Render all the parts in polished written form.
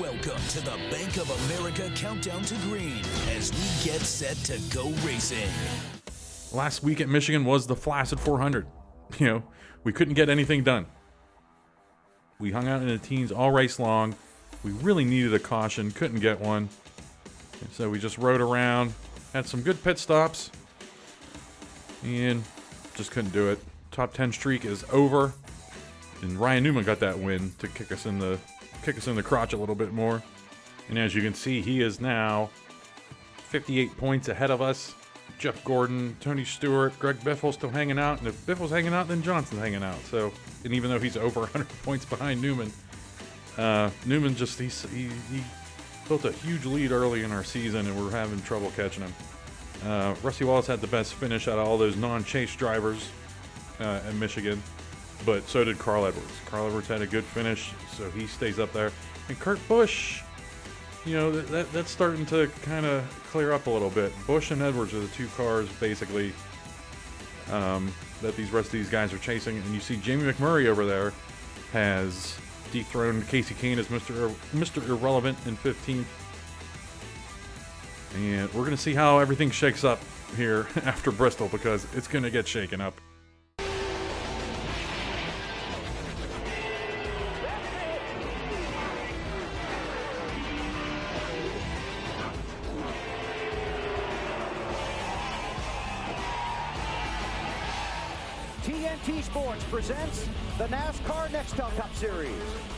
Welcome to the Bank of America Countdown to Green as we get set to go racing. Last week at Michigan was the flaccid 400. You know, we couldn't get anything done. We hung out in the teens all race long. We really needed a caution, couldn't get one. And so we just rode around, had some good pit stops, and just couldn't do it. Top 10 streak is over, and Ryan Newman got that win to kick us in the crotch a little bit more. And as you can see, he is now 58 points ahead of us. Jeff Gordon, Tony Stewart, Greg Biffle still hanging out, and if Biffle's hanging out, then Johnson's hanging out. So, and even though he's over 100 points behind Newman, Newman just he built a huge lead early in our season, and we're having trouble catching him. Rusty Wallace had the best finish out of all those non-chase drivers at Michigan, but so did Carl Edwards. Carl Edwards had a good finish, so he stays up there. And Kurt Busch, you know, that's starting to kind of clear up a little bit. Busch and Edwards are the two cars, basically, that the rest of these guys are chasing. And you see Jamie McMurray over there has dethroned Casey Kane as Mr. Irrelevant in 15th. And we're going to see how everything shakes up here after Bristol, because it's going to get shaken up. TNT Sports presents the NASCAR Nextel Cup Series.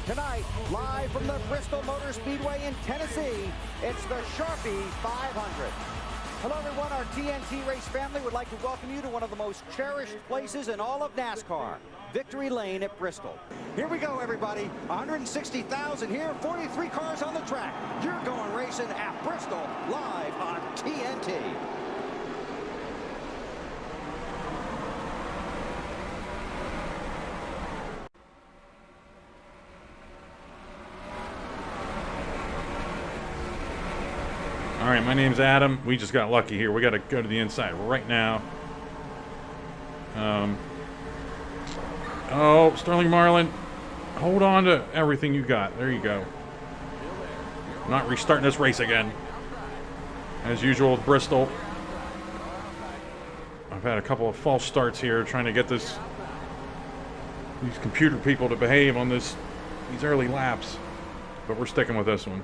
Tonight, live from the Bristol Motor Speedway in Tennessee, it's the Sharpie 500. Hello everyone, our TNT Race family would like to welcome you to one of the most cherished places in all of NASCAR, Victory Lane at Bristol. Here we go everybody, 160,000 here, 43 cars on the track. You're going racing at Bristol, live on TNT. All right, my name's Adam. We just got lucky here. We got to go to the inside right now. Oh, Sterling Marlin, hold on to everything you got. There you go. I'm not restarting this race again. As usual with Bristol. I've had a couple of false starts here trying to get these computer people to behave on these early laps. But we're sticking with this one.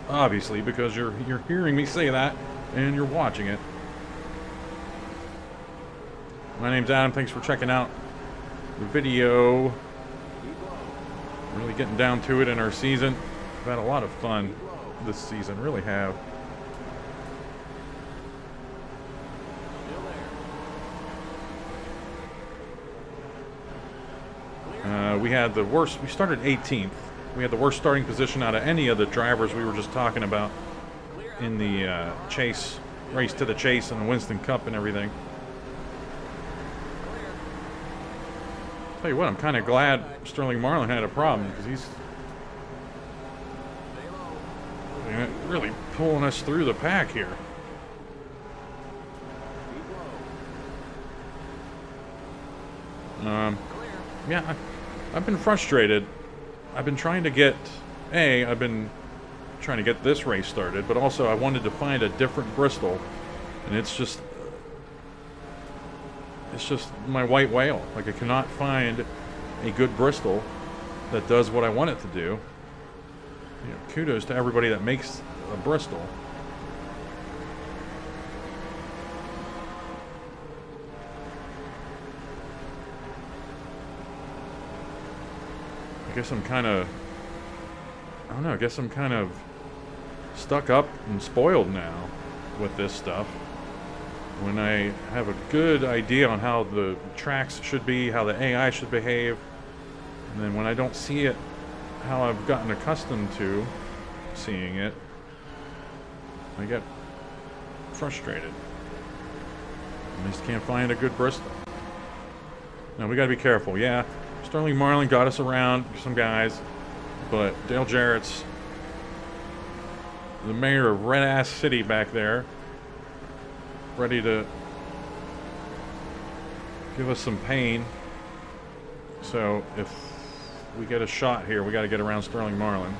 Obviously, because you're hearing me say that, and you're watching it. My name's Adam. Thanks for checking out the video. Really getting down to it in our season. We've had a lot of fun this season. Really have. We had the worst. We started 18th. We had the worst starting position out of any of the drivers we were just talking about in the chase, race to the chase and the Winston Cup and everything. Tell you what, I'm kind of glad Sterling Marlin had a problem, because he's really pulling us through the pack here. Yeah, I've been frustrated. I've been trying to get this race started, but also I wanted to find a different Bristol, and it's just my white whale. Like, I cannot find a good Bristol that does what I want it to do. You know, kudos to everybody that makes a Bristol. I guess I'm kind of stuck up and spoiled now with this stuff. When I have a good idea on how the tracks should be, how the AI should behave, and then when I don't see it how I've gotten accustomed to seeing it, I get frustrated. I just can't find a good Bristol. Now, we gotta be careful. Yeah, Sterling Marlin got us around some guys, but Dale Jarrett's the mayor of Red Ass City back there, ready to give us some pain. So if we get a shot here. We got to get around Sterling Marlin.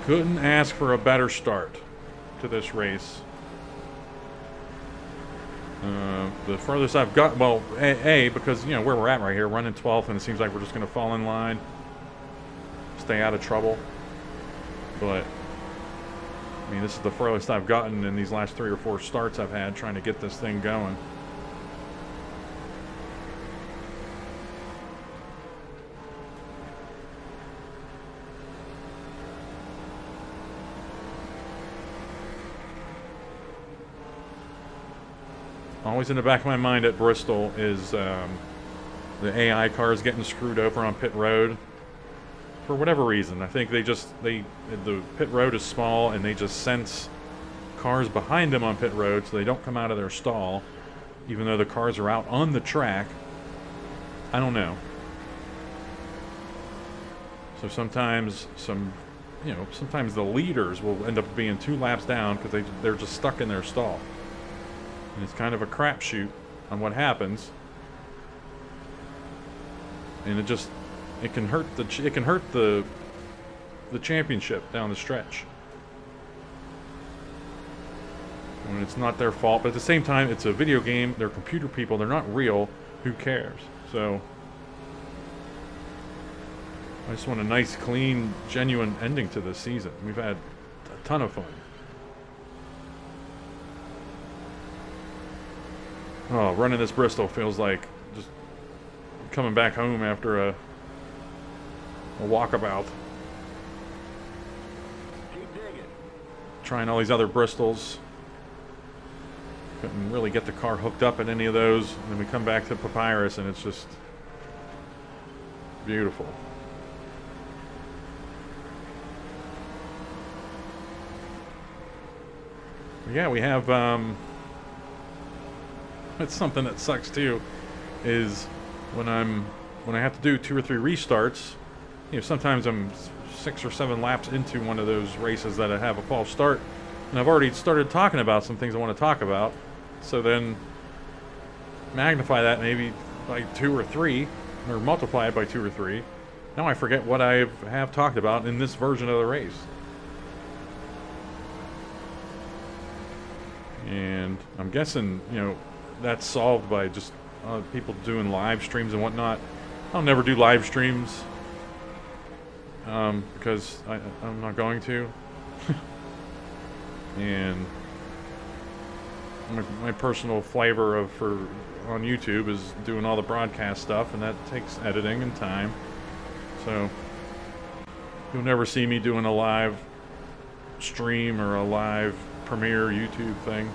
Couldn't ask for a better start to this race. The furthest I've got, well, because, you know, where we're at right here, running 12th, and it seems like we're just going to fall in line, stay out of trouble. But, I mean, this is the furthest I've gotten in these last 3 or 4 starts I've had trying to get this thing going. Always in the back of my mind at Bristol is the AI cars getting screwed over on pit road for whatever reason. I think the pit road is small and they just sense cars behind them on pit road so they don't come out of their stall, even though the cars are out on the track. I don't know. So sometimes sometimes the leaders will end up being 2 laps down because they're just stuck in their stall. And it's kind of a crapshoot on what happens, and it can hurt the championship down the stretch when it's not their fault. But at the same time, it's a video game. They're computer people. They're not real. Who cares? So I just want a nice, clean, genuine ending to this season. We've had a ton of fun. Oh, running this Bristol feels like just coming back home after a walkabout. Keep digging. Trying all these other Bristols. Couldn't really get the car hooked up at any of those. And then we come back to Papyrus and it's just beautiful. Yeah, we have it's something that sucks too, is when I have to do 2 or 3 restarts, you know, sometimes I'm 6 or 7 laps into one of those races that I have a false start, and I've already started talking about some things I want to talk about, so then magnify that maybe by 2 or 3, or multiply it by 2 or 3. Now I forget what I have talked about in this version of the race. And I'm guessing, you know, that's solved by just people doing live streams and whatnot. I'll never do live streams because I'm not going to. And my personal flavor on YouTube is doing all the broadcast stuff, and that takes editing and time. So you'll never see me doing a live stream or a live premiere YouTube thing.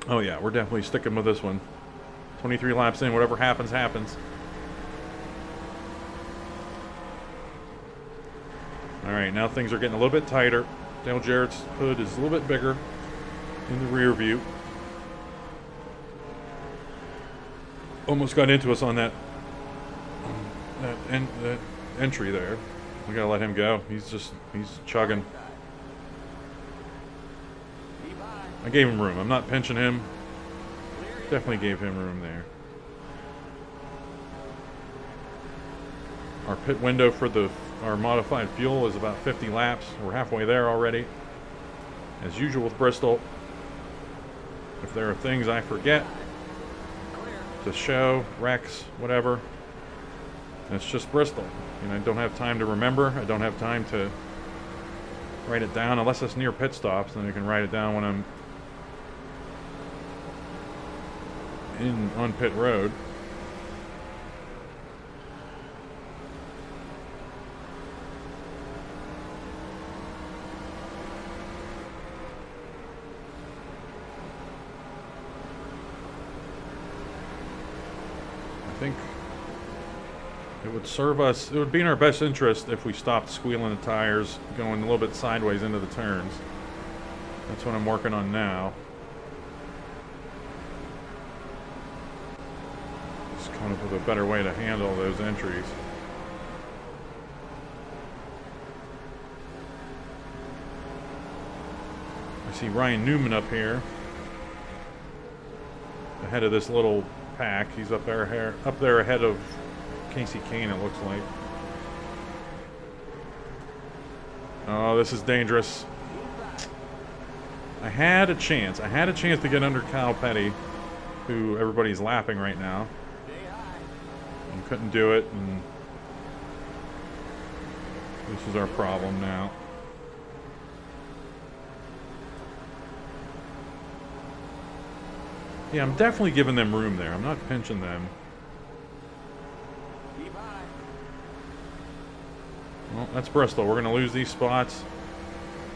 Oh yeah, we're definitely sticking with this one. 23 laps in, whatever happens, happens. Alright, now things are getting a little bit tighter. Dale Jarrett's hood is a little bit bigger in the rear view. Almost got into us on that entry there. We gotta let him go. He's chugging. I gave him room. I'm not pinching him. Definitely gave him room there. Our pit window for our modified fuel is about 50 laps. We're halfway there already. As usual with Bristol, if there are things I forget to show, wrecks, whatever, it's just Bristol. You know, I don't have time to remember. I don't have time to write it down unless it's near pit stops. Then I can write it down when I'm on pit road. I think it would serve us, it would be in our best interest if we stopped squealing the tires, going a little bit sideways into the turns. That's what I'm working on now. Just come up with a better way to handle those entries. See Ryan Newman up here, ahead of this little pack. He's up there ahead of Casey Kane, it looks like. Oh, this is dangerous. I had a chance. I had a chance to get under Kyle Petty, who everybody's lapping right now. And couldn't do it, and this is our problem now. Yeah, I'm definitely giving them room there. I'm not pinching them. Well, that's Bristol. We're going to lose these spots.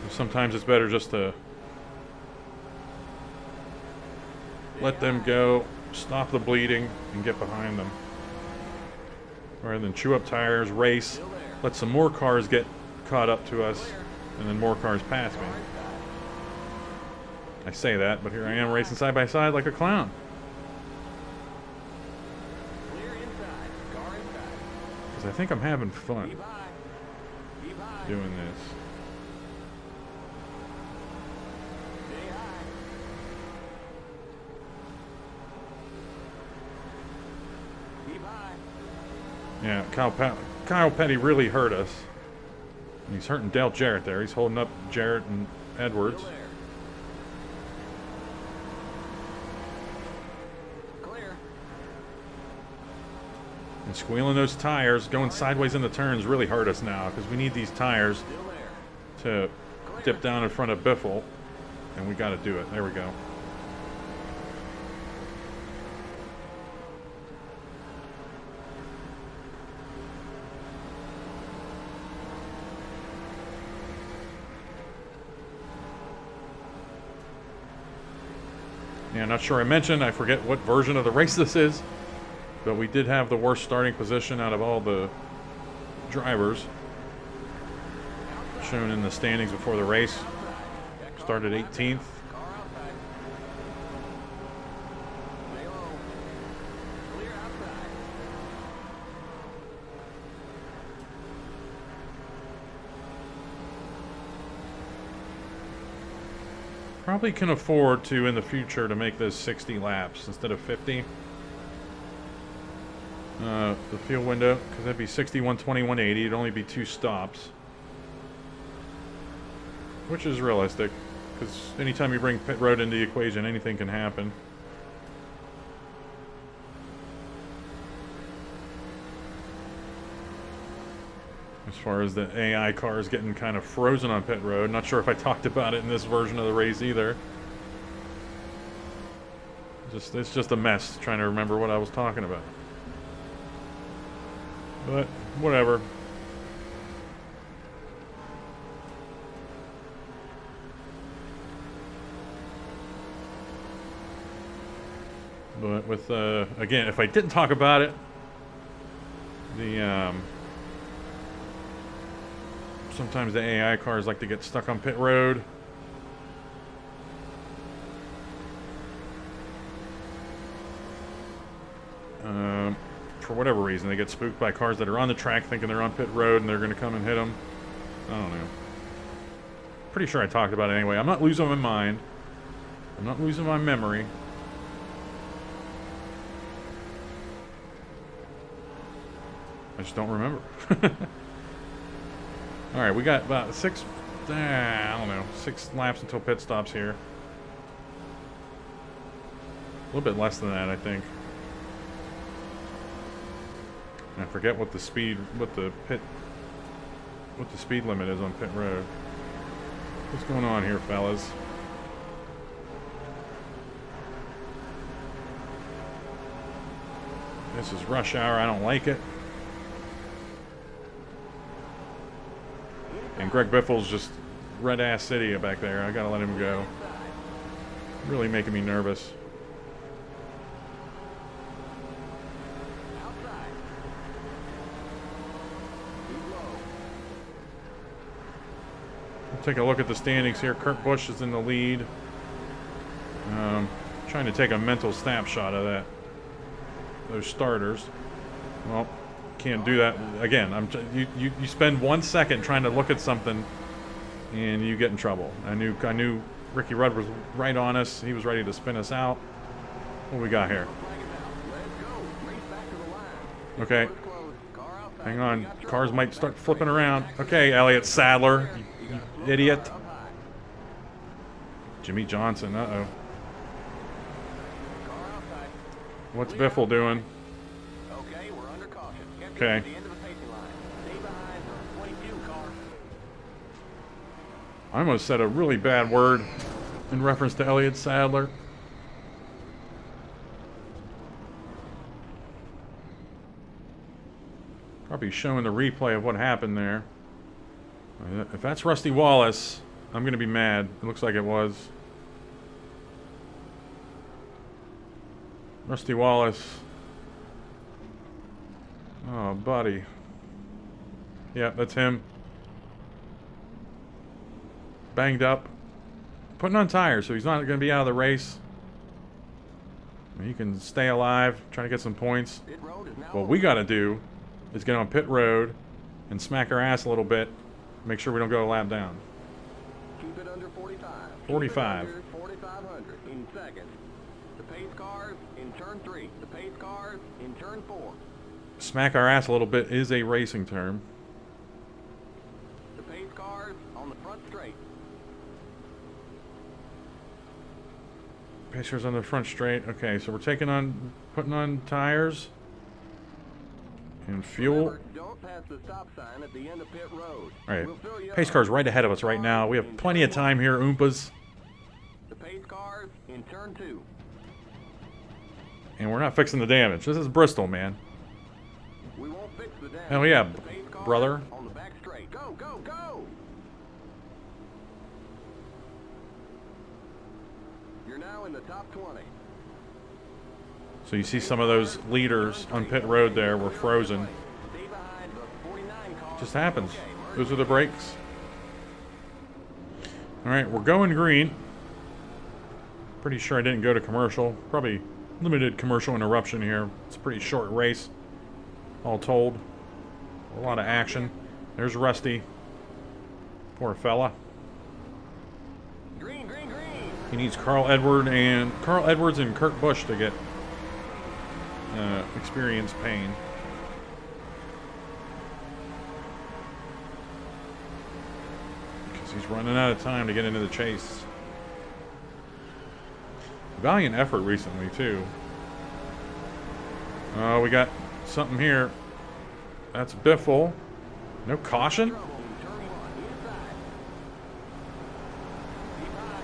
Sometimes it's better just to let them go, stop the bleeding, and get behind them. Rather than chew up tires, race, let some more cars get caught up to us, and then more cars pass me. I say that, but here I am racing side by side like a clown. Because I think I'm having fun doing this. Yeah, Kyle Petty really hurt us. And he's hurting Dale Jarrett there. He's holding up Jarrett and Edwards. And squealing those tires, going sideways in the turns really hurt us now, because we need these tires to dip down in front of Biffle, and we got to do it. There we go. Yeah, not sure I mentioned, I forget what version of the race this is, but we did have the worst starting position out of all the drivers shown in the standings before the race. Started 18th. Probably can afford to, in the future, to make this 60 laps instead of 50. The field window, because that'd be 60, 120, 180. It'd only be 2 stops. Which is realistic, because anytime you bring pit road into the equation, anything can happen. As far as the AI cars getting kind of frozen on pit road. Not sure if I talked about it in this version of the race either. It's just a mess trying to remember what I was talking about. But, whatever. But with, again, if I didn't talk about it, sometimes the AI cars like to get stuck on pit road. For whatever reason, they get spooked by cars that are on the track thinking they're on pit road and they're going to come and hit them. I don't know. Pretty sure I talked about it anyway. I'm not losing my mind. I'm not losing my memory. I just don't remember. Alright, we got about 6 laps until pit stops here. A little bit less than that, I think. I forget what the speed limit is on pit road. What's going on here, fellas? This is rush hour. I don't like it. And Greg Biffle's just red ass city back there. I gotta let him go. Really making me nervous. Take a look at the standings here. Kurt Busch is in the lead. Trying to take a mental snapshot of those starters. Well, can't do that again. You spend 1 second trying to look at something, and you get in trouble. I knew Ricky Rudd was right on us. He was ready to spin us out. What we got here? Okay. Hang on. Cars might start flipping around. Okay, Elliott Sadler. You idiot. Jimmy Johnson. Uh-oh. What's Biffle doing? Okay. I almost said a really bad word in reference to Elliott Sadler. Probably showing the replay of what happened there. If that's Rusty Wallace, I'm going to be mad. It looks like it was. Rusty Wallace. Oh, buddy. Yeah, that's him. Banged up. Putting on tires, so he's not going to be out of the race. He can stay alive, trying to get some points. What we got to do is get on pit road and smack our ass a little bit. Make sure we don't go a lap down. Keep it under 45. 45. 4,500 in second. The pace cars in turn 3. The pace cars in turn 4. Smack our ass a little bit is a racing term. The pace cars on the front straight. Pacers on the front straight. Okay, so we're putting on tires and fuel. Remember, don't pass the stop sign at the end of pit road. All right, We'll fill you pace up. car's right ahead of us right now. We have plenty of time here, Oompas. The pace cars in turn 2. And we're not fixing the damage. This is Bristol, man. We won't fix the damage. Hell yeah, The pace cars brother. on the back straight. Go, go, go! You're now in the top 20. So you see some of those leaders on pit road there were frozen. Stay behind the 49 car. Just happens. Those are the brakes. All right, we're going green. Pretty sure I didn't go to commercial. Probably limited commercial interruption here. It's a pretty short race, all told. A lot of action. There's Rusty. Poor fella. Green, green, green. He needs Carl Edwards and Kurt Busch to get experience pain. Because he's running out of time to get into the chase. Valiant effort recently, too. Oh, we got something here. That's Biffle. No caution? Trouble in turn 1, inside. Keep high.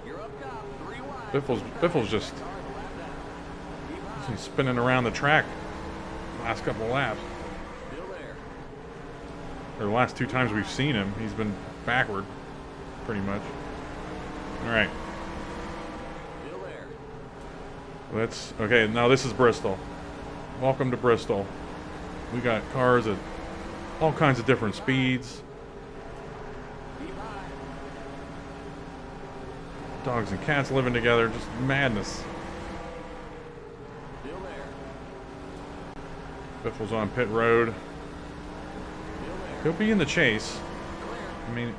You're up top, 3 wide. Biffle's just Cars lap down. Keep high. he's spinning around the track last couple of laps. Still there. Or the last 2 times we've seen him, he's been backward, pretty much. All right. Still there. Let's okay. Now this is Bristol. Welcome to Bristol. We got cars at all kinds of different speeds. Keep high. Dogs and cats living together, just madness. Still there. Biffle's on pit road. Still there. He'll be in the chase. Clear. I mean,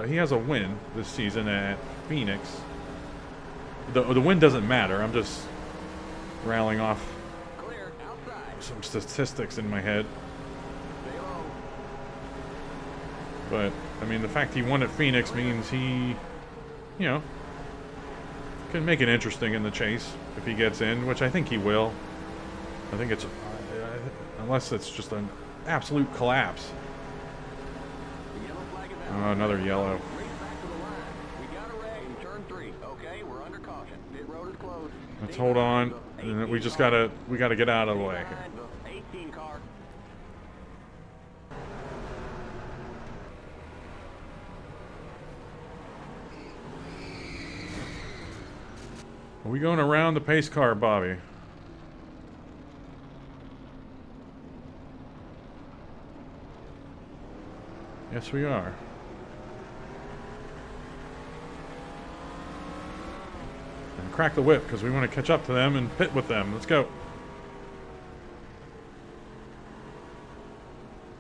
he has a win this season at Phoenix. The win doesn't matter. I'm just rattling off Clear. Outside. some statistics in my head. Stay low. But I mean, the fact he won at Phoenix means he, can make it interesting in the chase if he gets in, which I think he will. I think it's unless it's just an absolute collapse. The yellow flag is out. Oh, another yellow. Race back to the line. We got a wreck in turn 3. Okay, we're under caution. Pit road is closed. Let's Stay hold behind on. the And 18 we car. gotta get out of the Stay way. behind the 18 car. Are we going around the pace car, Bobby? Yes, we are. And crack the whip because we want to catch up to them and pit with them. Let's go.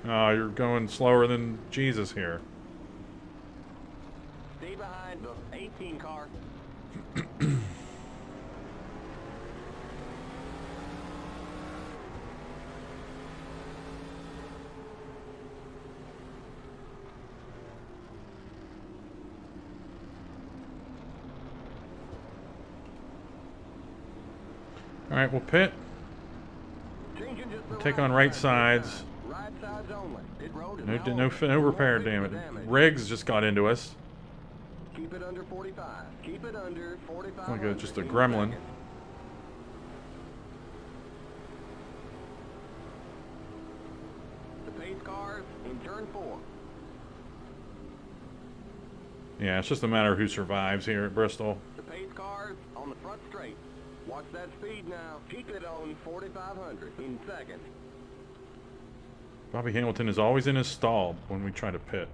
Oh, you're going slower than Jesus here. behind the 18 car. All right, we'll pit. Take on right sides. Right sides only. Pit road is No repair damage. Riggs just got into us. Keep it under 45. Keep it under 45. Like just a gremlin. The pace cars in turn 4. Yeah, it's just a matter of who survives here at Bristol. The pace cars on the front straight. Watch that speed now. Keep it on 4,500 in second. Bobby Hamilton is always in his stall when we try to pit.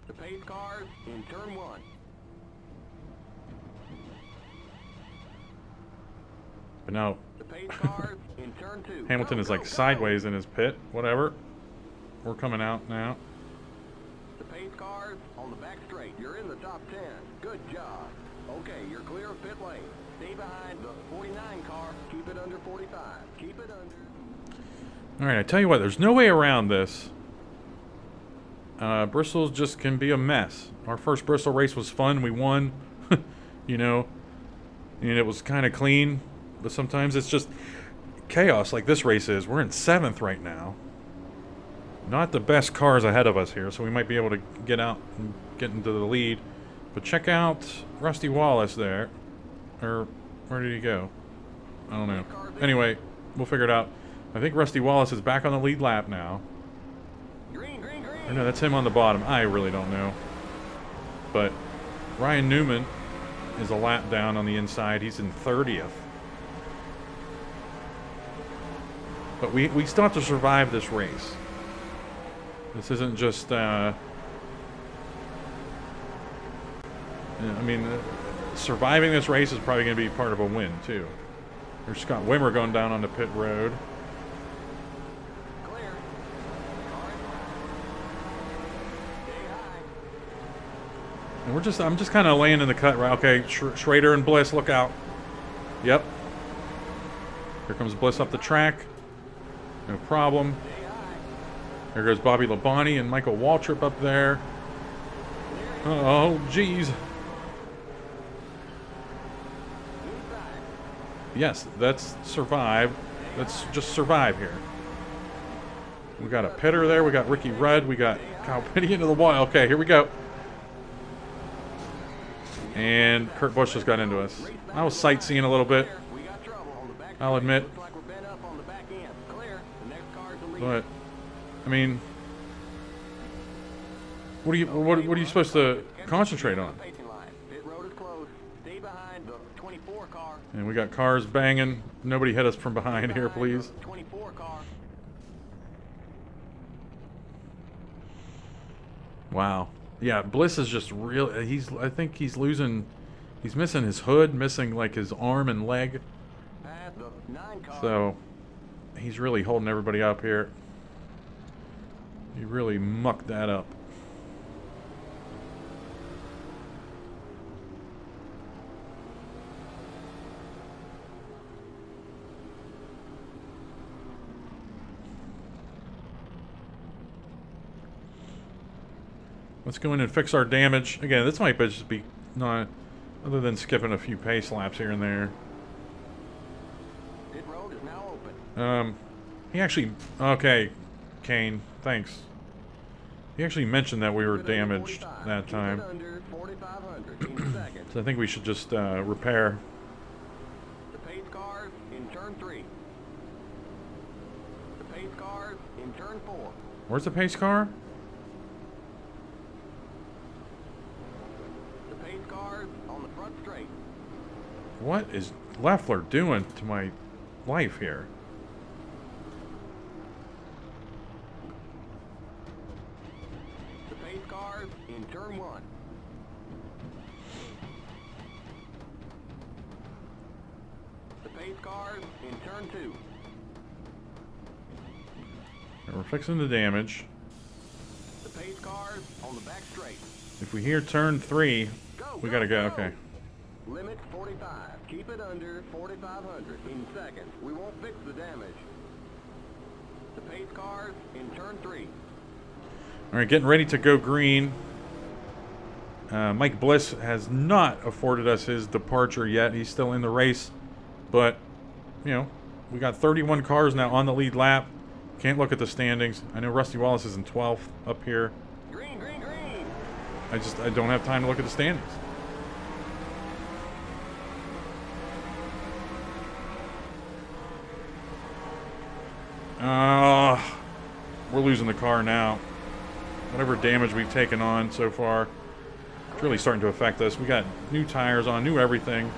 The pace cars in turn 1. But now The pace cars in turn 2. Hamilton is like sideways in his pit. Whatever. We're coming out now. The pace cars on the back straight. You're in the top 10. Good job. Okay, you're clear of pit lane. Stay behind the 49 car. Keep it under 45. Keep it under. All right, I tell you what, there's no way around this. Bristol just can be a mess. Our first Bristol race was fun. We won, you know, and it was kind of clean. But sometimes it's just chaos like this race is. We're in 7th right now. Not the best cars ahead of us here, so we might be able to get out and get into the lead. But check out Rusty Wallace there. Or, where did he go? I don't know. Anyway, we'll figure it out. I think Rusty Wallace is back on the lead lap now. Green, green, green. Or no, that's him on the bottom. I really don't know. But Ryan Newman is a lap down on the inside. He's in 30th. But we still have to survive this race. This isn't just, I mean, surviving this race is probably going to be part of a win, too. There's Scott Wimmer going down on the pit road. Clear. Stay high. And I'm just kind of laying in the cut, right? Okay, Schrader and Bliss, look out. Yep. Here comes Bliss up the track. No problem. Stay high. There goes Bobby Labonte and Michael Waltrip up there. Oh, geez. Yes, that's survive. Let's just survive here. We got a pitter there. We got Ricky Rudd. We got Kyle Petty into the wall. Okay, here we go. And Kurt Busch just got into us. I was sightseeing a little bit, We got trouble on the back. I'll admit. Looks like we're bent up on the back end. Clear. The next car's the lead. But, I mean, what are you supposed to concentrate on? Pacing line. Pit road is closed. Stay behind the 24 car. And we got cars banging. Nobody hit us from behind here, Behind please. the 24 car. Wow. Yeah, Bliss is just real. I think he's losing. He's missing his hood, missing like his arm and leg. Past the 9 car. So he's really holding everybody up here. He really mucked that up. Let's go in and fix our damage. Again, this might just be not, other than skipping a few pace laps here and there. Pit road is now open. He actually, okay, Kane, thanks. He actually mentioned that we were Keep it under damaged 45. that Keep time. it under 4,500 in second. So I think we should just repair. The pace cars in turn 3. The pace cars in turn 4. Where's the pace car? The pace cars on the front straight. What is Leffler doing to my life here? The pace cars in turn 1. The pace cars in turn 2. And we're fixing the damage. The pace cars on the back straight. If we hear turn 3, we gotta go. Okay. Limit 45. Keep it under 4,500 in seconds. We won't fix the damage. The pace cars in turn 3. All right, getting ready to go green. Mike Bliss has not afforded us his departure yet. He's still in the race. But, you know, we got 31 cars now on the lead lap. Can't look at the standings. I know Rusty Wallace is in 12th up here. Green, green, green. I don't have time to look at the standings. We're losing the car now. Whatever damage we've taken on so far, it's really starting to affect us. We got new tires on, new everything.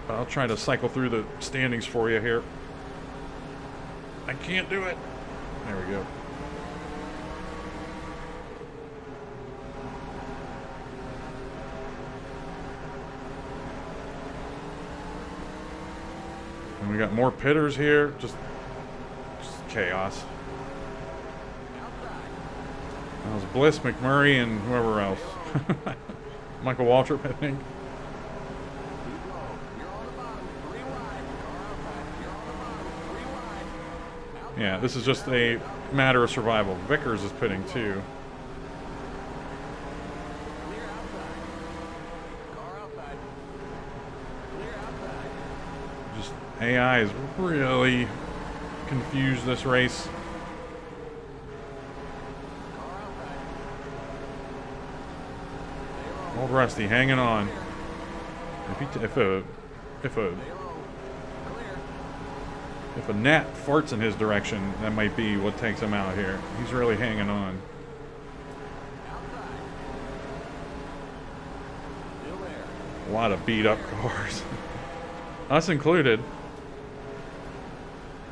But I'll try to cycle through the standings for you here. I can't do it. There we go. And we got more pitters here. Just chaos. That was Bliss, McMurray, and whoever else. Michael Waltrip, I think. Yeah, this is just a matter of survival. Vickers is pitting too. Just AI is really confused this race. Old Rusty hanging on. If a gnat farts in his direction, that might be what takes him out here. He's really hanging on. A lot of beat up cars. Us included.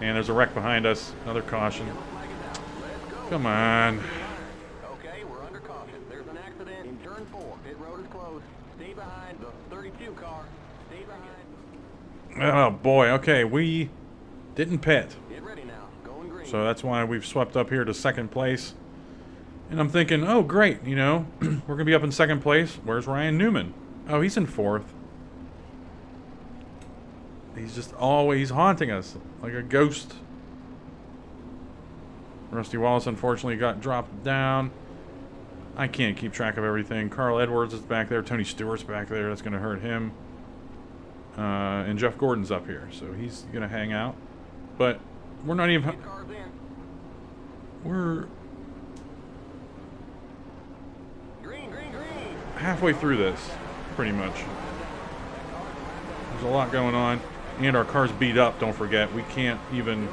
And there's a wreck behind us. Another caution. Come on. Okay, we're under caution. There's an accident in turn 4. Pit road is closed. Stay behind the 32 car. Stay behind. Oh boy, okay, we didn't pit. Get ready now. Going green. So that's why we've swept up here to second place. And I'm thinking, oh great, you know, we're going to be up in second place. Where's Ryan Newman? Oh, he's in 4th. He's just always haunting us like a ghost. Rusty Wallace unfortunately got dropped down. I can't keep track of everything. Carl Edwards is back there. Tony Stewart's back there. That's going to hurt him. And Jeff Gordon's up here, so he's going to hang out. But we're not even... We're... Green, green, green. halfway through this, pretty much. There's a lot going on. And our car's beat up, don't forget. We can't even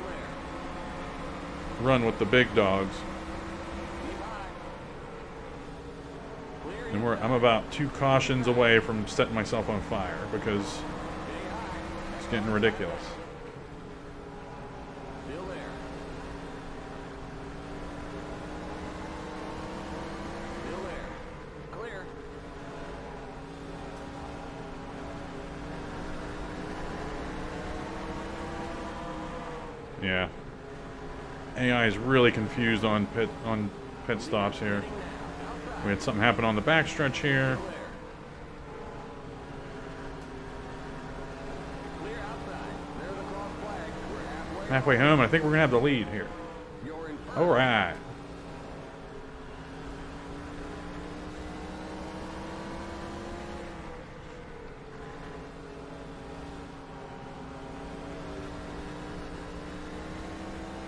run with the big dogs. And I'm about 2 cautions away from setting myself on fire because it's getting ridiculous. Still there. Still there. Clear. Yeah. AI is really confused on pit stops here. We had something happen on the backstretch here. Clear outside. There's the cross flag. We're halfway. Halfway home, I think we're going to have the lead here. You're in first. All right.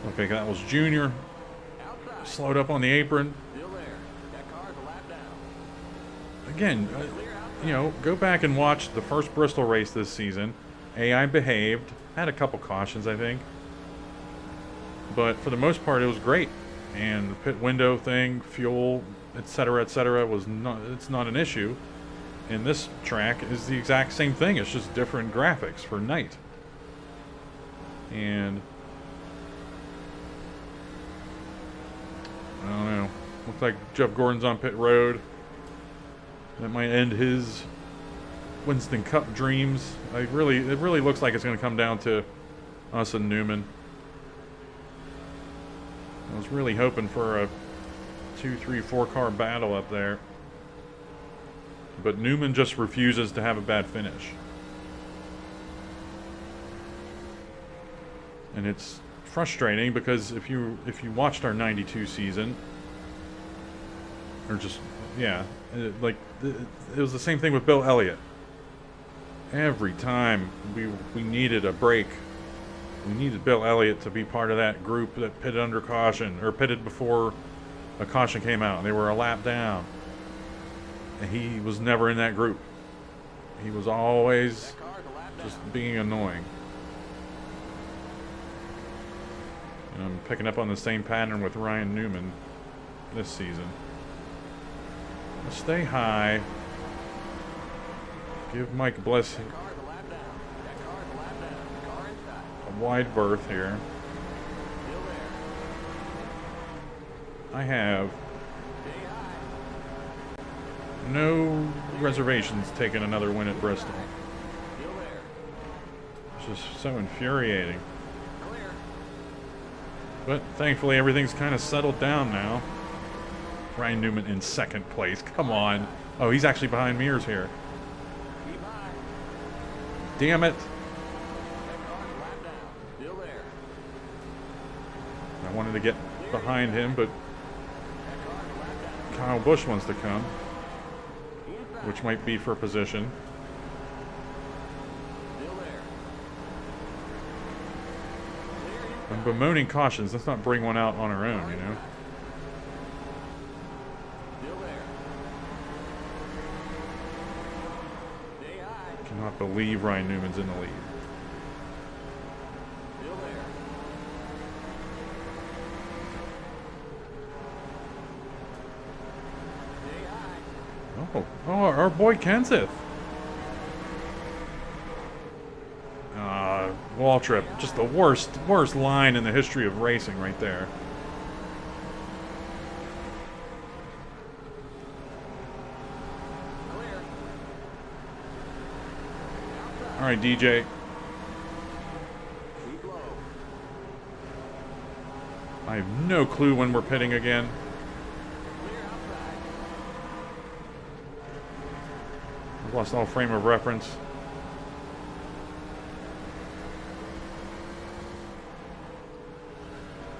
Okay, that was Junior. Outside. Slowed up on the apron. Still there. That car's a lap down. Again, you know, go back and watch the first Bristol race this season. AI behaved. Had a couple cautions, I think. But for the most part, it was great. And the pit window thing, fuel, etc., was it's not an issue. And this track is the exact same thing. It's just different graphics for night. And I don't know. Looks like Jeff Gordon's on pit road. That might end his Winston Cup dreams. It really looks like it's going to come down to us and Newman. I was really hoping for a 2, 3, 4 car battle up there. But Newman just refuses to have a bad finish. And it's frustrating because if you watched our 92 season, or just, yeah, it was the same thing with Bill Elliott. Every time we needed a break, we needed Bill Elliott to be part of that group that pitted under caution, or pitted before a caution came out, and they were a lap down. And he was never in that group. He was always just being annoying. And I'm picking up on the same pattern with Ryan Newman this season. Stay high. Give Mike Bliss a wide berth here. I have no reservations taking another win at Bristol. It's just so infuriating. But thankfully everything's kind of settled down now. Ryan Newman in second place. Come on. Oh, he's actually behind Mears here. Damn it. I wanted to get behind him, but Kyle Busch wants to come, which might be for position. I'm bemoaning cautions. Let's not bring one out on our own, you know. Cannot believe Ryan Newman's in the lead. Oh, our boy Kenseth. Wall trip. Just the worst line in the history of racing right there. All right, DJ. I have no clue when we're pitting again. I've lost all frame of reference.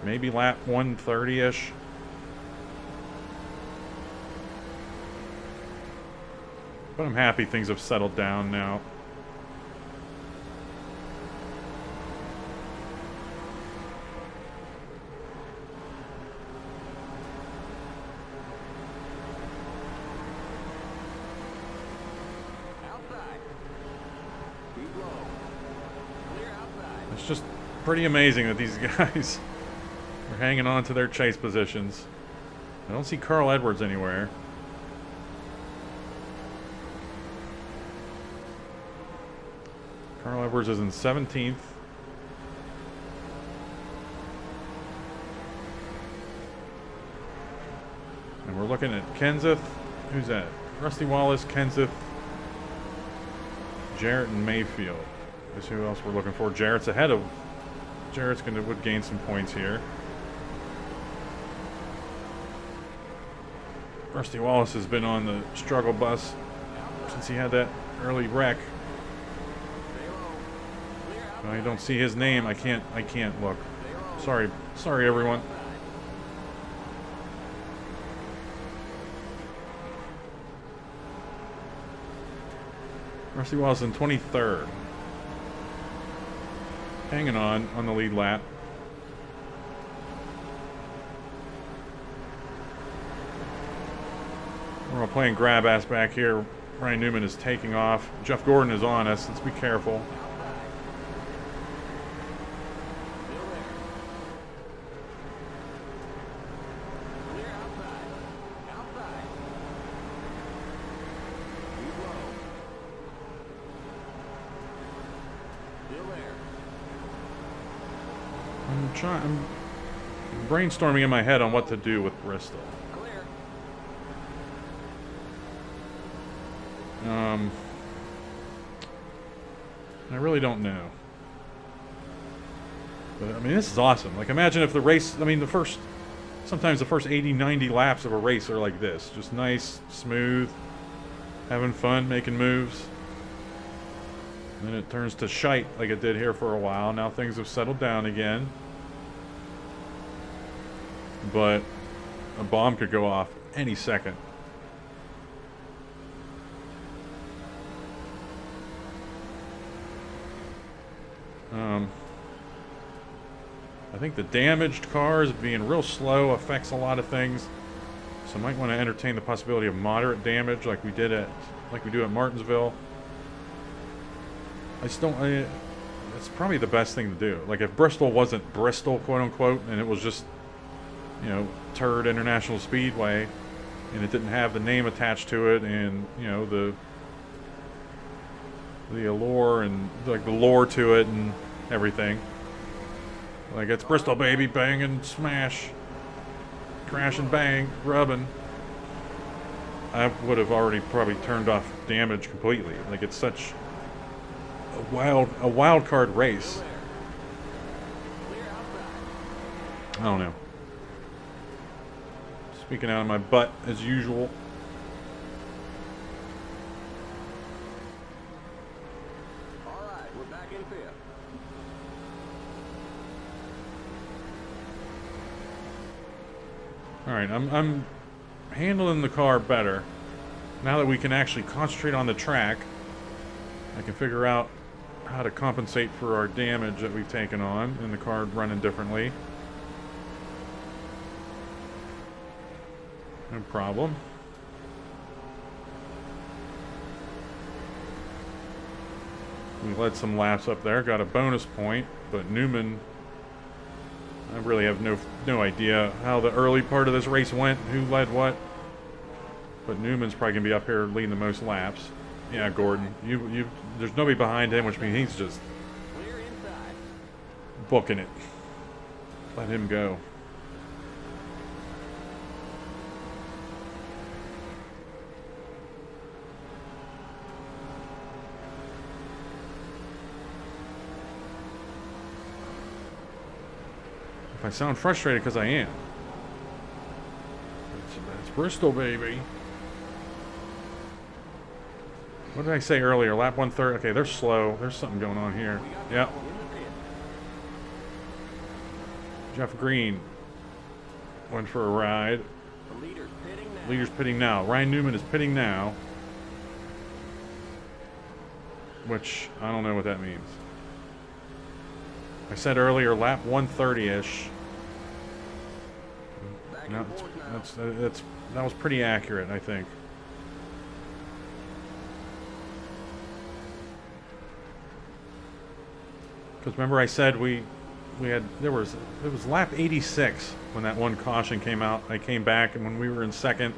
Maybe lap 130-ish. But I'm happy things have settled down now. It's just pretty amazing that these guys are hanging on to their chase positions. I don't see Carl Edwards anywhere. Carl Edwards is in 17th. And we're looking at Kenseth. Who's that? Rusty Wallace, Kenseth, Jarrett, and Mayfield. Is who else we're looking for. Jarrett's ahead of. Jarrett's would gain some points here. Rusty Wallace has been on the struggle bus since he had that early wreck. I don't see his name. I can't look. Sorry everyone. Rusty Wallace in 23rd. Hanging on the lead lap. We're all playing grab ass back here. Ryan Newman is taking off. Jeff Gordon is on us. Let's be careful. I'm brainstorming in my head on what to do with Bristol. I really don't know. But I mean, this is awesome. Like, imagine if the race, I mean, the first sometimes the first 80, 90 laps of a race are like this. Just nice, smooth, having fun, making moves. And then it turns to shite like it did here for a while. Now things have settled down again. But a bomb could go off any second. I think the damaged cars being real slow affects a lot of things. So I might want to entertain the possibility of moderate damage like we do at Martinsville. It's probably the best thing to do. Like if Bristol wasn't Bristol, quote unquote, and it was just, you know, Turd International Speedway, and it didn't have the name attached to it, and, you know, the allure and like the lore to it and everything. Like it's Bristol, baby, bang and smash, crash and bang, rubbing. I would have already probably turned off damage completely. Like it's such a wild card race. I don't know. Speaking out of my butt as usual. All right, we're back in fifth. All right, I'm handling the car better. Now that we can actually concentrate on the track, I can figure out how to compensate for our damage that we've taken on and the car running differently. No problem. We led some laps up there, got a bonus point, but Newman, I really have no idea how the early part of this race went, who led what. But Newman's probably gonna be up here leading the most laps. Yeah, Gordon, there's nobody behind him, which means he's just booking it. Let him go. If I sound frustrated, because I am. It's Bristol, baby. What did I say earlier? Lap 130. Okay, they're slow. There's something going on here. Yep. Jeff Green went for a ride. Leader's pitting now. Ryan Newman is pitting now. Which, I don't know what that means. I said earlier, lap 130-ish. No, that was pretty accurate, I think. Because remember I said it was lap 86 when that one caution came out. I came back, and when we were in second,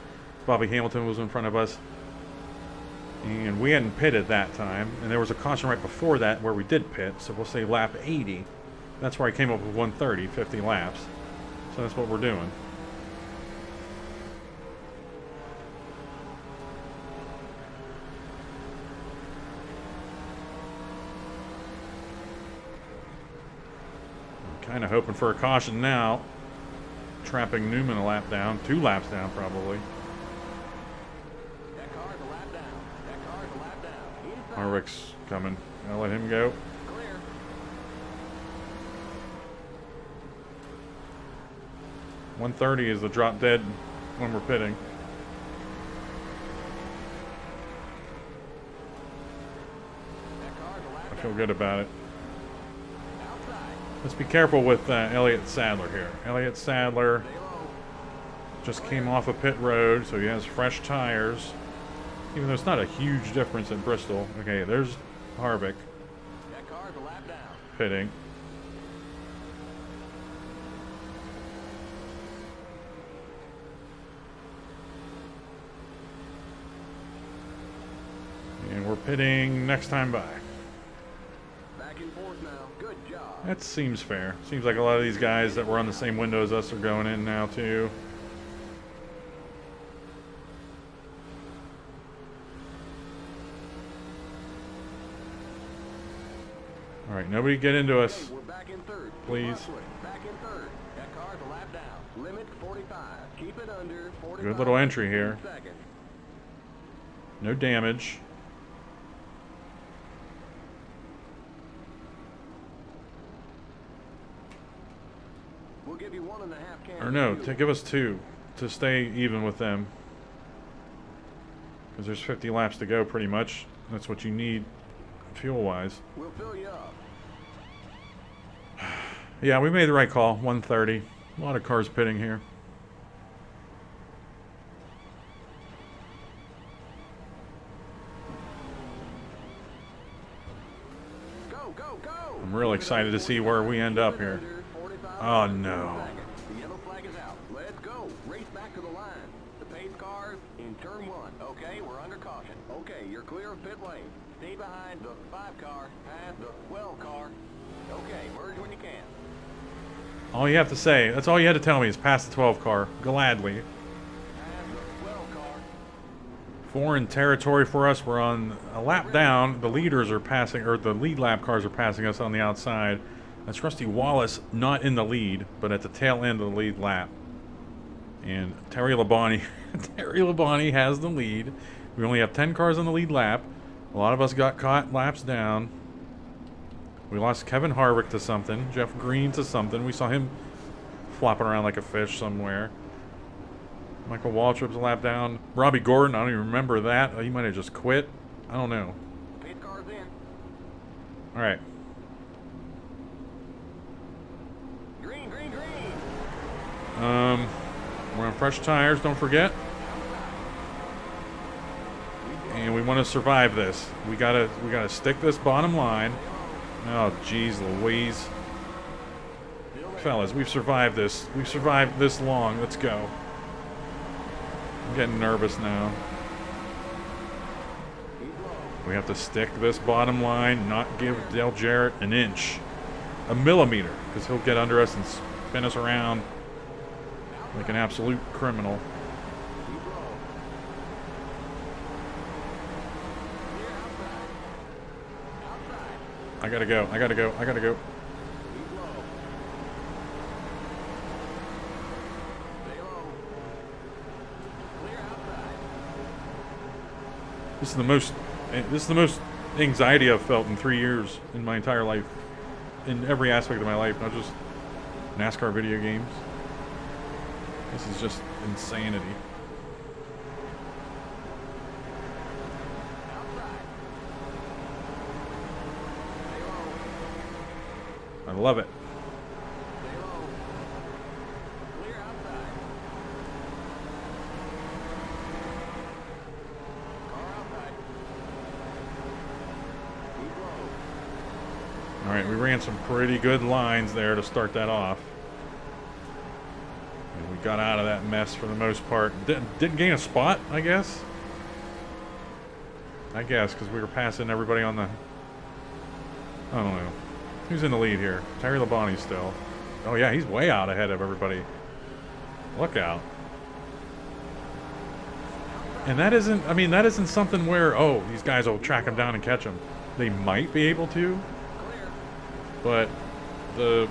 Bobby Hamilton was in front of us. And we hadn't pitted that time. And there was a caution right before that where we did pit, so we'll say lap 80. That's where I came up with 130, 50 laps. So that's what we're doing. I'm kind of hoping for a caution now. Trapping Newman a lap down, 2 laps down probably. That car's a lap down. That car's a lap down. Harvick's coming. I'll let him go. Clear. 130 is the drop dead when we're pitting. That car's a lap I down. feel good about it. Outside. Let's be careful with Elliott Sadler here. Elliott Sadler Stay low. just came off a pit road, so he has fresh tires. Even though it's not a huge difference at Bristol. Okay, there's Harvick That car's a lap down. pitting. And we're pitting next time by. Back in fourth now. Good job. That seems fair. Seems like a lot of these guys that were on the same window as us are going in now too. All right, nobody get into us. Hey, we're back in third. Please. Back in third. That car's a lap down. Limit 45. Keep it under 45. Good little entry here. Seconds. No damage. We'll give you 1.5 cans. Or no, of fuel. give us 2 to stay even with them. Because there's 50 laps to go pretty much. That's what you need fuel-wise. We'll fill you up. Yeah, we made the right call. 130. A lot of cars pitting here. Go, go, go! I'm real excited to see where we end up here. Oh, no. The yellow flag is out. Let's go. Race back to the line. The pace cars in turn 1. Okay, we're under caution. Okay, you're clear of pit lane. Stay behind the 5 car, past the 12 car. Okay, merge when you can. All you have to say, that's all you had to tell me is pass the 12 car. Gladly. Past the 12 car. Foreign territory for us. We're on a lap down. The leaders are passing, or the lead lap cars are passing us on the outside. That's Rusty Wallace, not in the lead, but at the tail end of the lead lap. And Terry Labonte, Terry Labonte has the lead. We only have 10 cars on the lead lap. A lot of us got caught laps down. We lost Kevin Harvick to something, Jeff Green to something. We saw him flopping around like a fish somewhere. Michael Waltrip's a lap down. Robbie Gordon, I don't even remember that. He might have just quit. I don't know. Pit cars in. All right. Green, green, green. We're on fresh tires, don't forget. And we want to survive this. We gotta stick this bottom line. Oh, geez, Louise. Fellas, we've survived this. We've survived this long. Let's go. I'm getting nervous now. We have to stick this bottom line, not give Dale Jarrett an inch. A millimeter, because he'll get under us and spin us around like an absolute criminal. I gotta go. This is the most anxiety I've felt in 3 years in my entire life. In every aspect of my life, not just NASCAR video games. This is just insanity. I love it. All right, we ran some pretty good lines there to start that off. And we got out of that mess for the most part. Didn't gain a spot, I guess. Because we were passing everybody on the... I don't know. Who's in the lead here? Terry Labonte still. Oh yeah, he's way out ahead of everybody. Look out. And that isn't something where, oh, these guys will track him down and catch him. They might be able to, but the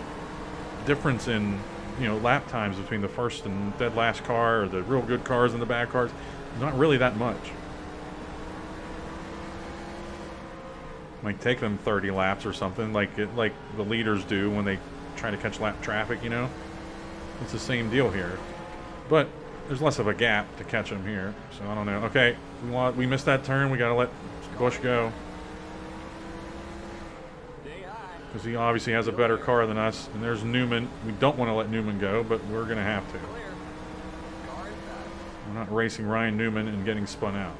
difference in, lap times between the first and dead last car, or the real good cars and the bad cars, is not really that much. Might take them 30 laps or something, like the leaders do when they try to catch lap traffic, It's the same deal here. But there's less of a gap to catch them here, so I don't know. Okay, we missed that turn. We got to let Busch go. Because he obviously has a better car than us. And there's Newman. We don't want to let Newman go, but we're going to have to. We're not racing Ryan Newman and getting spun out.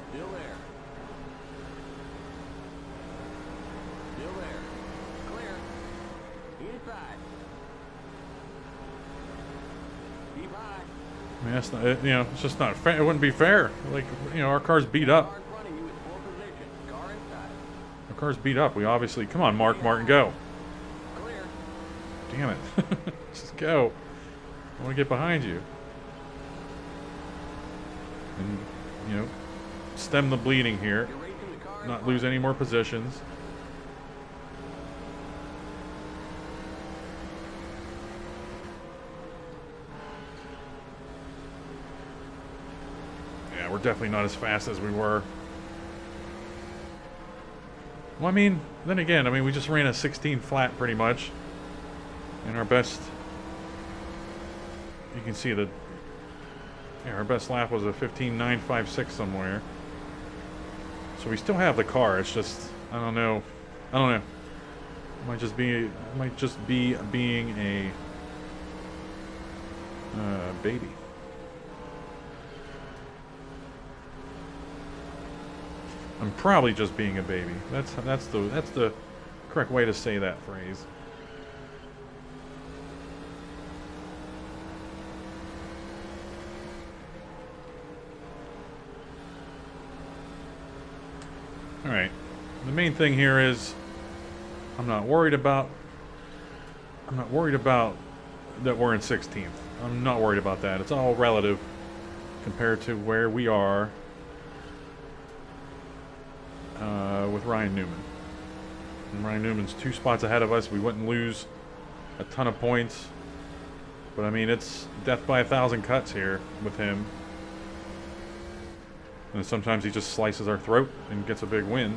I mean, that's not, it's just not fair. It wouldn't be fair. Like, our car's beat up. Our car's beat up. We obviously, come on, Mark Martin, go. Damn it. Just go. I want to get behind you. And, stem the bleeding here. Not lose any more positions. we're definitely not as fast as we were. Well, I mean, then again, I mean, we just ran a 16 flat pretty much. And our best, you can see that, yeah, our best lap was a 15.956 somewhere. So we still have the car. It's just, I don't know. It might just be being a baby. I'm probably just being a baby. That's the correct way to say that phrase. All right. The main thing here is I'm not worried about that we're in 16th. I'm not worried about that. It's all relative compared to where we are with Ryan Newman. And Ryan Newman's 2 spots ahead of us. We wouldn't lose a ton of points. But I mean, it's death by 1,000 cuts here with him. And sometimes he just slices our throat and gets a big win.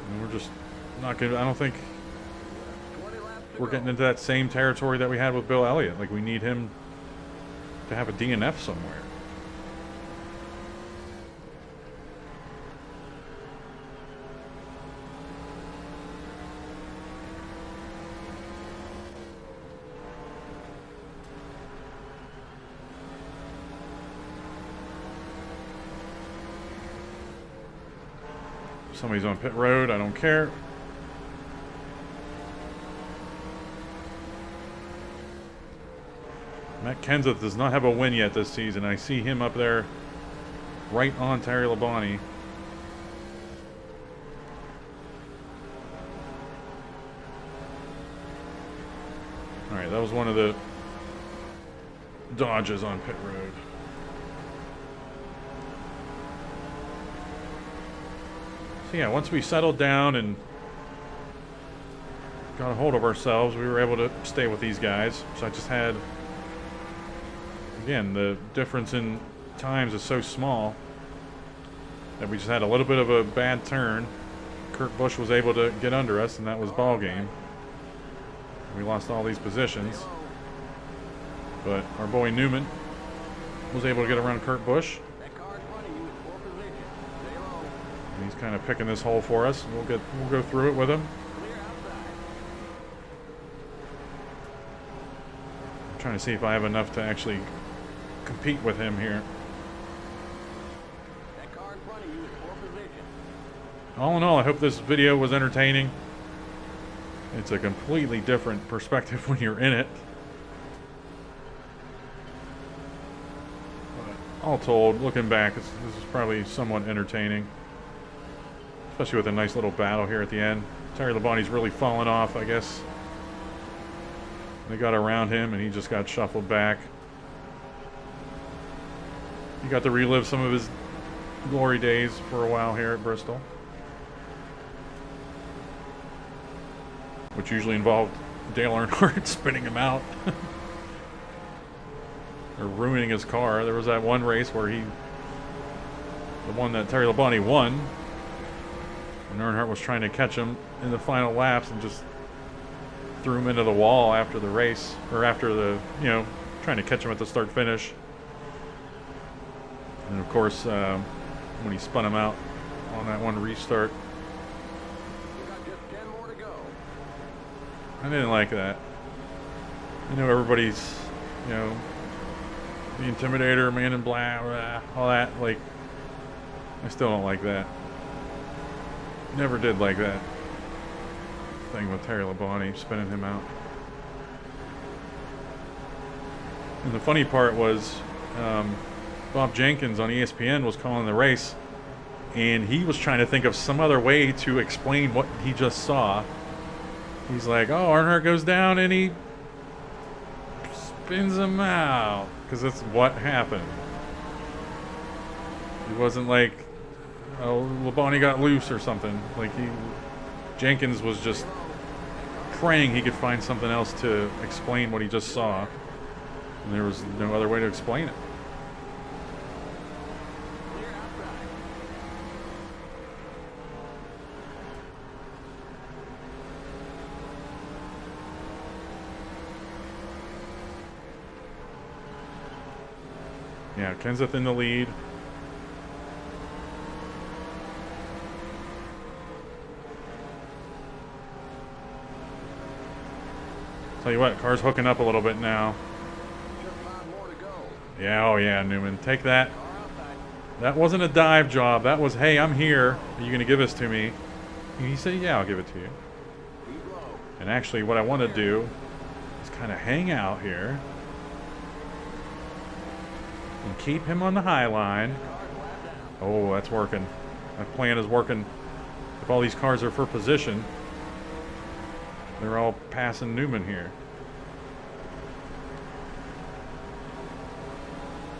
And we're just not going to, I don't think we're getting into that same territory that we had with Bill Elliott. Like, we need him to have a DNF somewhere. Somebody's on pit road, I don't care. Matt Kenseth does not have a win yet this season. I see him up there right on Terry Labonte. Alright, that was one of the dodges on pit road. So yeah, once we settled down and got a hold of ourselves, we were able to stay with these guys. So I just had, again, the difference in times is so small that we just had a little bit of a bad turn. Kurt Busch was able to get under us, and that was ball game. We lost all these positions. But our boy Newman was able to get around Kurt Busch. And he's kind of picking this hole for us. We'll go through it with him. I'm trying to see if I have enough to actually compete with him here. All in all, I hope this video was entertaining. It's a completely different perspective when you're in it. But all told, looking back, this is probably somewhat entertaining. Especially with a nice little battle here at the end. Terry Labonte's really fallen off, I guess. They got around him and he just got shuffled back. He got to relive some of his glory days for a while here at Bristol. Which usually involved Dale Earnhardt spinning him out. Or ruining his car. There was that one race where the one that Terry Labonte won, and Earnhardt was trying to catch him in the final laps and just threw him into the wall after the race, or after the, trying to catch him at the start finish. And of course, when he spun him out on that one restart. I didn't like that. I know everybody's, the Intimidator, Man in Black, all that. Like, I still don't like that. Never did like that thing with Terry Labonte spinning him out. And the funny part was, Bob Jenkins on ESPN was calling the race, and he was trying to think of some other way to explain what he just saw. He's like, oh, Earnhardt goes down and he spins him out. Because that's what happened. It wasn't like, oh, Labonte got loose or something. Like, Jenkins was just praying he could find something else to explain what he just saw. And there was no other way to explain it. Yeah, Kenseth in the lead. Tell you what, car's hooking up a little bit now. Just 5 more to go. Yeah, oh yeah, Newman. Take that. That wasn't a dive job. That was, hey, I'm here. Are you going to give this to me? And he said, yeah, I'll give it to you. Keep low. And actually, what I want to do is kind of hang out here and keep him on the high line. Oh, that's working. That plan is working. If all these cars are for position, they're all passing Newman here.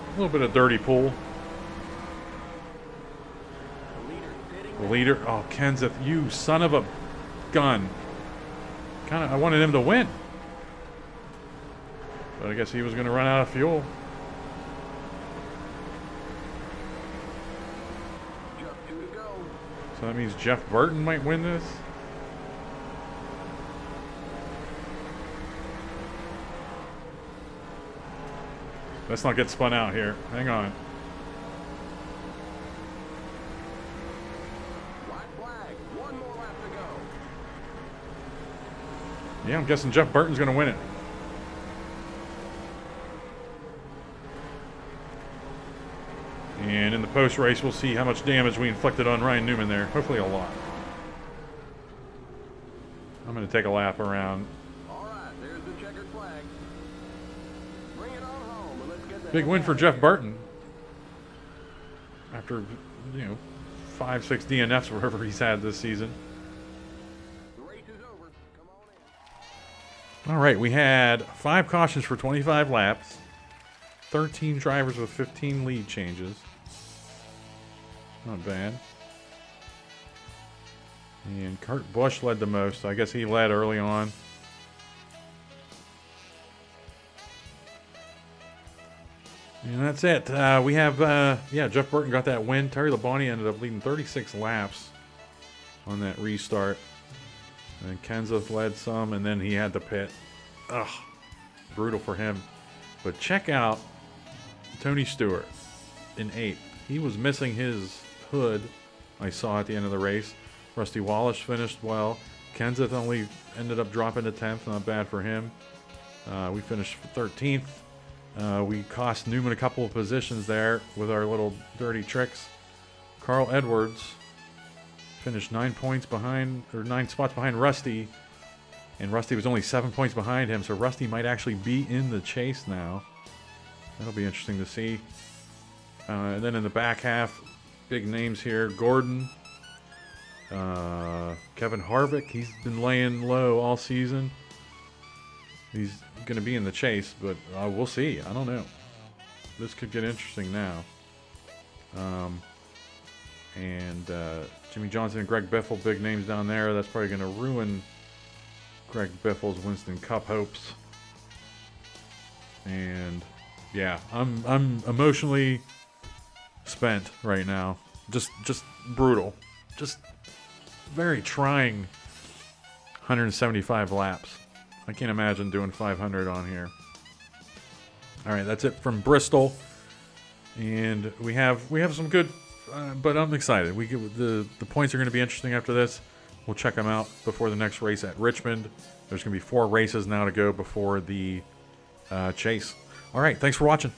A little bit of dirty pool. The leader. Oh, Kenseth, you son of a gun. I wanted him to win. But I guess he was going to run out of fuel. Just 2 to go. So that means Jeff Burton might win this. Let's not get spun out here. Hang on. White flag. 1 more lap to go. Yeah, I'm guessing Jeff Burton's going to win it. And in the post-race, we'll see how much damage we inflicted on Ryan Newman there. Hopefully a lot. I'm going to take a lap around. All right, there's the checkered flag. Bring it on home and let's get the Big win for Jeff Burton. After, 5, 6 DNFs, wherever he's had this season. The race is over. Come on in. All right, we had 5 cautions for 25 laps. 13 drivers with 15 lead changes. Not bad. And Kurt Busch led the most. I guess he led early on. And that's it. We have, Jeff Burton got that win. Terry Labonte ended up leading 36 laps on that restart. And Kenseth led some, and then he had to pit. Ugh, brutal for him. But check out Tony Stewart in 8th. He was missing his hood, I saw at the end of the race. Rusty Wallace finished well. Kenseth only ended up dropping to 10th. Not bad for him. We finished 13th. We cost Newman a couple of positions there with our little dirty tricks. Carl Edwards finished 9 spots behind Rusty, and Rusty was only 7 points behind him, so Rusty might actually be in the chase now. That'll be interesting to see. And then in the back half, big names here. Gordon, Kevin Harvick, he's been laying low all season. He's going to be in the chase, but we'll see. I don't know. This could get interesting now. And Jimmy Johnson and Greg Biffle, big names down there. That's probably going to ruin Greg Biffle's Winston Cup hopes. And yeah, I'm emotionally spent right now. Just brutal. Just very trying 175 laps. I can't imagine doing 500 on here. All right, that's it from Bristol, and we have some good, but I'm excited. We get the points are going to be interesting after this. We'll check them out before the next race at Richmond. There's going to be 4 races now to go before the chase. All right, thanks for watching.